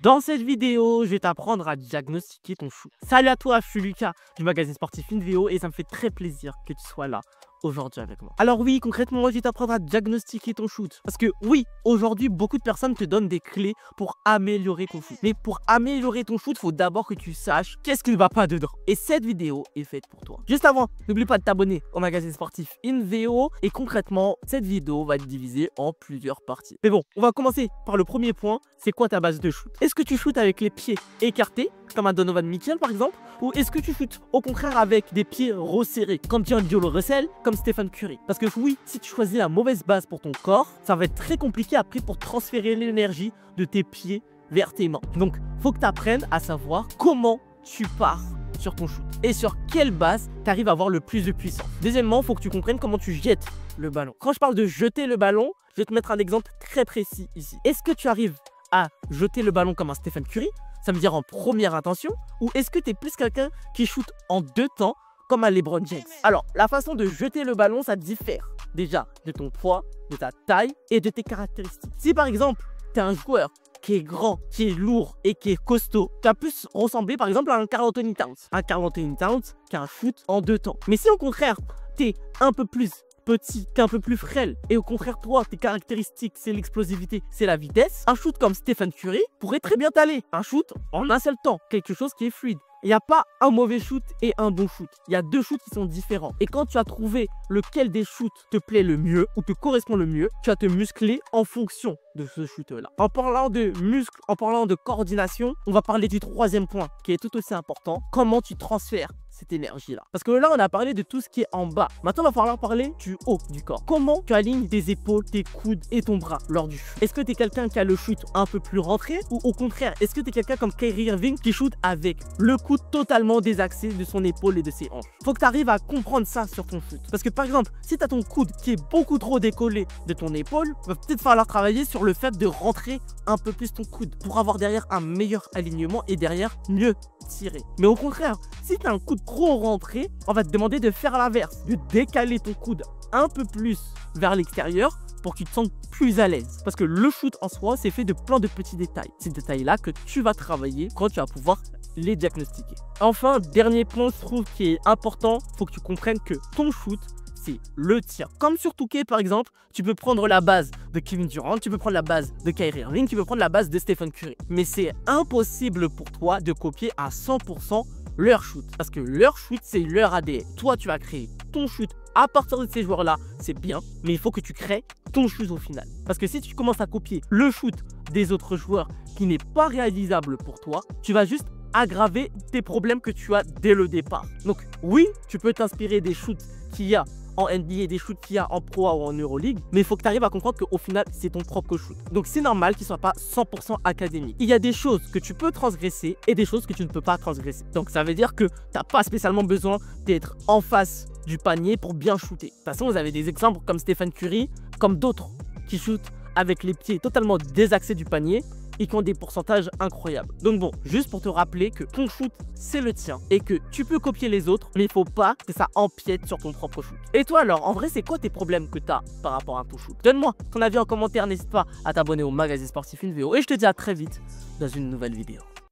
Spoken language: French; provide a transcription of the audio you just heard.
Dans cette vidéo, je vais t'apprendre à diagnostiquer ton shoot. Salut à toi, je suis Lucas du magazine sportif InVeo et ça me fait très plaisir que tu sois là aujourd'hui avec moi. Alors oui, concrètement, je vais t'apprendre à diagnostiquer ton shoot. Parce que oui, aujourd'hui, beaucoup de personnes te donnent des clés pour améliorer ton shoot. Mais pour améliorer ton shoot, il faut d'abord que tu saches qu'est-ce qui ne va pas dedans. Et cette vidéo est faite pour toi. Juste avant, n'oublie pas de t'abonner au magazine sportif InVeo. Et concrètement, cette vidéo va être divisée en plusieurs parties. Mais bon, on va commencer par le premier point. C'est quoi ta base de shoot? Est-ce que tu shootes avec les pieds écartés, comme un Donovan Mitchell par exemple? Ou est-ce que tu shootes au contraire avec des pieds resserrés, comme D'Angelo Russell, comme Stephen Curry? Parce que oui, si tu choisis la mauvaise base pour ton corps, ça va être très compliqué après pour transférer l'énergie de tes pieds vers tes mains. Donc, faut que tu apprennes à savoir comment tu pars sur ton shoot et sur quelle base tu arrives à avoir le plus de puissance. Deuxièmement, il faut que tu comprennes comment tu jettes le ballon. Quand je parle de jeter le ballon, je vais te mettre un exemple très précis ici. Est-ce que tu arrives à jeter le ballon comme un Stephen Curry, ça veut dire en première intention, ou est-ce que tu es plus quelqu'un qui shoot en deux temps comme un LeBron James? Alors, la façon de jeter le ballon, ça diffère déjà de ton poids, de ta taille et de tes caractéristiques. Si par exemple, tu es un joueur qui est grand, qui est lourd et qui est costaud, tu vas plus ressembler par exemple à un Karl-Anthony Towns. Un Karl-Anthony Towns qui a un shoot en deux temps. Mais si au contraire, tu es un peu plus petit, t'es un peu plus frêle, et au contraire toi, tes caractéristiques, c'est l'explosivité, c'est la vitesse, un shoot comme Stephen Curry pourrait très bien t'aller. Un shoot en un seul temps, quelque chose qui est fluide. Il n'y a pas un mauvais shoot et un bon shoot. Il y a deux shoots qui sont différents. Et quand tu as trouvé lequel des shoots te plaît le mieux ou te correspond le mieux, tu vas te muscler en fonction de ce shoot-là. En parlant de muscles, en parlant de coordination, on va parler du troisième point qui est tout aussi important. Comment tu transfères cette énergie-là. Parce que là, on a parlé de tout ce qui est en bas. Maintenant, il va falloir parler du haut du corps. Comment tu alignes tes épaules, tes coudes et ton bras lors du shoot? Est-ce que tu es quelqu'un qui a le shoot un peu plus rentré ou au contraire, est-ce que tu es quelqu'un comme Kyrie Irving qui shoot avec le coude totalement désaxé de son épaule et de ses hanches? Faut que tu arrives à comprendre ça sur ton shoot. Parce que par exemple, si tu as ton coude qui est beaucoup trop décollé de ton épaule, il va peut-être falloir travailler sur le fait de rentrer un peu plus ton coude pour avoir derrière un meilleur alignement et derrière mieux tirer. Mais au contraire, si tu as un coude trop rentré, on va te demander de faire l'inverse, de décaler ton coude un peu plus vers l'extérieur pour que tu te sentes plus à l'aise. Parce que le shoot en soi, c'est fait de plein de petits détails. Ces détails-là que tu vas travailler quand tu vas pouvoir les diagnostiquer. Enfin, dernier point, je trouve qui est important, il faut que tu comprennes que ton shoot, c'est le tien. Comme sur Touquet par exemple, tu peux prendre la base de Kevin Durant, tu peux prendre la base de Kyrie Irving, tu peux prendre la base de Stephen Curry. Mais c'est impossible pour toi de copier à 100% leur shoot. Parce que leur shoot, c'est leur ADN. Toi, tu vas créer ton shoot à partir de ces joueurs-là, c'est bien, mais il faut que tu crées ton shoot au final. Parce que si tu commences à copier le shoot des autres joueurs qui n'est pas réalisable pour toi, tu vas juste aggraver tes problèmes que tu as dès le départ. Donc oui, tu peux t'inspirer des shoots qu'il y a en NBA, des shoots qu'il y a en Pro ou en Euroleague, mais il faut que tu arrives à comprendre qu'au final, c'est ton propre shoot. Donc c'est normal qu'il ne soit pas 100% académique. Il y a des choses que tu peux transgresser et des choses que tu ne peux pas transgresser. Donc ça veut dire que tu n'as pas spécialement besoin d'être en face du panier pour bien shooter. De toute façon, vous avez des exemples comme Stephen Curry, comme d'autres qui shootent avec les pieds totalement désaxés du panier et qui ont des pourcentages incroyables. Donc bon, juste pour te rappeler que ton shoot, c'est le tien et que tu peux copier les autres, mais il faut pas que ça empiète sur ton propre shoot. Et toi alors, en vrai, c'est quoi tes problèmes que tu as par rapport à ton shoot? Donne-moi ton avis en commentaire, n'hésite pas à t'abonner au magazine sportif InVeo et je te dis à très vite dans une nouvelle vidéo.